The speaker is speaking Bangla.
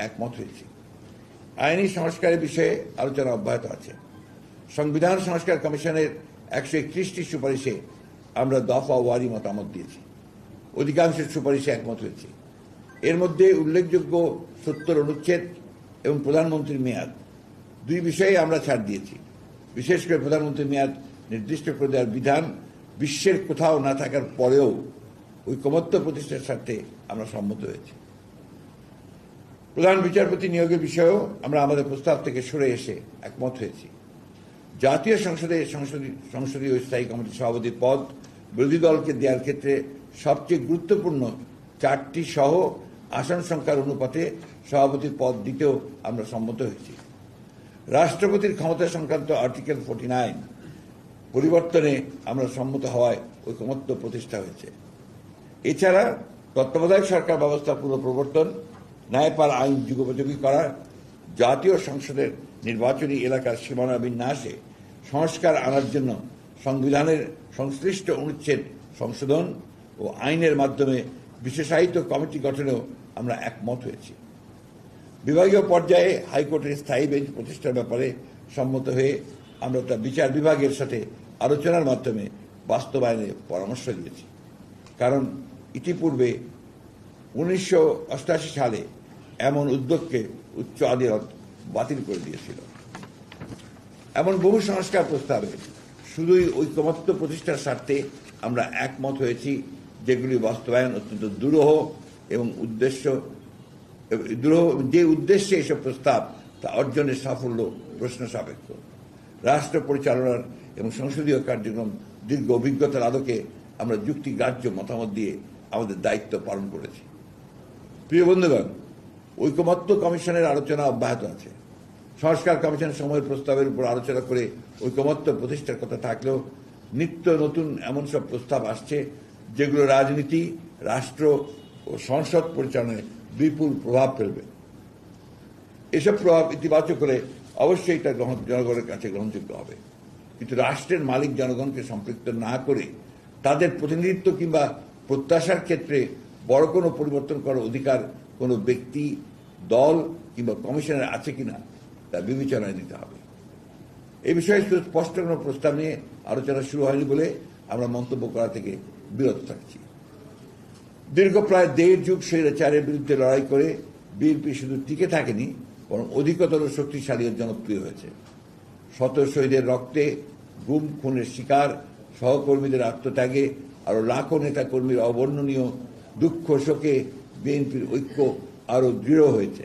একমত হয়েছি। আইনি সংস্কারের বিষয়ে আলোচনা অব্যাহত আছে। সংবিধান সংস্কার কমিশনের 131টি সুপারিশে আমরা দফা ওয়ারি মতামত দিয়েছি। অধিকাংশ সুপারিশে একমত হয়েছি। এর মধ্যে উল্লেখযোগ্য 70 অনুচ্ছেদ এবং প্রধানমন্ত্রীর মেয়াদ দুই বিষয়ে আমরা ছাড় দিয়েছি। বিশেষ করে প্রধানমন্ত্রীর মেয়াদ নির্দিষ্ট করে দেওয়ার বিধান বিশ্বের কোথাও না থাকার পরেও ঐকমত্য প্রতিষ্ঠার স্বার্থে আমরা সম্মত হয়েছি। প্রধান বিচারপতি নিয়োগের বিষয়েও আমরা আমাদের প্রস্তাব থেকে সরে এসে একমত হয়েছি। জাতীয় সংসদে সংসদীয় স্থায়ী কমিটির সভাপতির পদ বিরোধী দলকে দেওয়ার ক্ষেত্রে সবচেয়ে গুরুত্বপূর্ণ 4টি সহ আসন সংখ্যার অনুপাতে সভাপতির পদ দিতেও আমরা সম্মত হয়েছি। রাষ্ট্রপতির ক্ষমতা সংক্রান্ত আর্টিকেল 49 পরিবর্তনে আমরা সম্মত হওয়ায় ঐকমত্য প্রতিষ্ঠা হয়েছে। এছাড়া তত্ত্বাবধায়ক সরকার ব্যবস্থা পুনঃপ্রবর্তন, ন্যায়পাল আইন যুগোপযোগী করা, জাতীয় সংসদের নির্বাচনী এলাকার সীমানা বিন্যাসে সংস্কার আনার জন্য সংবিধানের সংশ্লিষ্ট অনুচ্ছেদ সংশোধন ও আইনের মাধ্যমে বিশেষায়িত কমিটি গঠনেও আমরা একমত হয়েছি। বিভাগীয় পর্যায়ে হাইকোর্টের স্থায়ী বেঞ্চ প্রতিষ্ঠার ব্যাপারে সম্মত হয়ে আমরা তা বিচার বিভাগের সাথে আলোচনার মাধ্যমে বাস্তবায়নে পরামর্শ দিয়েছি। কারণ ইতিপূর্বে 1988 সালে এমন উদ্যোগকে উচ্চ আদালত বাতিল করে দিয়েছিল। এমন বহু সংস্কার প্রস্তাবে শুধুই ঐকমত্য প্রতিষ্ঠার স্বার্থে আমরা একমত হয়েছি, যেগুলি বাস্তবায়ন অত্যন্ত দুরূহ এবং যে উদ্দেশ্যে এসব প্রস্তাব তা অর্জনের সাফল্য প্রশ্ন সাপেক্ষ। রাষ্ট্র পরিচালনার এবং সংসদীয় কার্যক্রম দীর্ঘ অভিজ্ঞতার আলোকে আমরা যুক্তিগ্রাহ্য মতামত দিয়ে আমাদের দায়িত্ব পালন করেছি। প্রিয় বন্ধুগণ, ঐকমত্য কমিশনের আলোচনা অব্যাহত আছে। সংস্কার কমিশন সময়ের প্রস্তাবের উপর আলোচনা করে ঐকমত্য প্রতিষ্ঠার কথা থাকলেও নিত্য নতুন এমন সব প্রস্তাব আসছে যেগুলো রাজনীতি, রাষ্ট্র ও সংসদ পরিচালনায় বিপুল প্রভাব ফেলবে। এসব প্রভাব ইতিবাচক করে অবশ্যই তা জনগণের কাছে গ্রহণযোগ্য হবে, কিন্তু রাষ্ট্রের মালিক জনগণকে সম্পৃক্ত না করে তাদের প্রতিনিধিত্ব কিংবা প্রত্যাশার ক্ষেত্রে বড় কোনো পরিবর্তন করার অধিকার কোনো ব্যক্তি, দল কিংবা কমিশনের আছে কিনা তা বিবেচনায় নিতে হবে। এই বিষয়ে স্পষ্ট কোনো প্রস্তাব নিয়ে আলোচনা শুরু হয়নি বলে আমরা মন্তব্য করা থেকে বিরত থাকছি। দীর্ঘ প্রায় 1.5 যুগ স্বৈরাচারের বিরুদ্ধে লড়াই করে বিএনপি শুধু টিকে থাকেনি, বরং অধিকতর শক্তিশালী ও জনপ্রিয় হয়েছে। শত শহীদের রক্তে, গুম খুনের শিকার সহকর্মীদের আত্মত্যাগে, আরো লাখো নেতা কর্মীর অবর্ণনীয় দুঃখ শোকে বিএনপির ঐক্য আরো দৃঢ় হয়েছে।